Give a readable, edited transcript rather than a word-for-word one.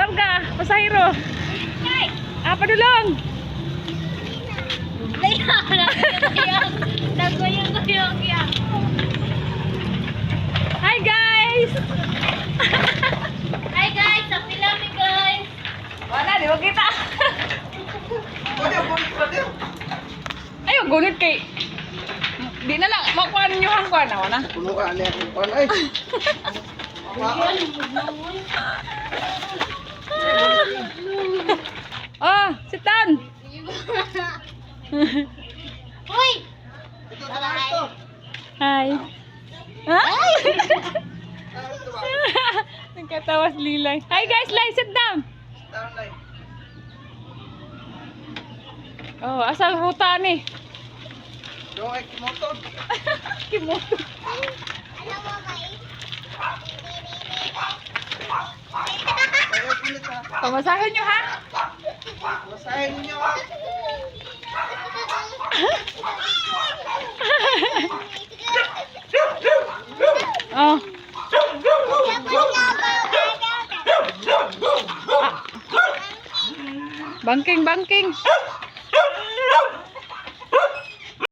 Padulong ka, pasahero. Padulong. Hi guys. Hi guys, sabi namin guys. Wala, di ba kita? Ayaw, gunit kay... Di na lang, makuha ninyo hangkuhan na, wana? Puno ka niya kung paano ay. Oh, sit down. Uy! Hi. Hi. Nagkatawas Lilay. Hi guys, Lay, sit down. Oh, asang ruta ni? Yung ay kimoto. Kimoto. Alam mo ba Ayaw pilit ha. Pamasahin nyo ha? Masahin ninyo ha. Oh. Bangking, bangking.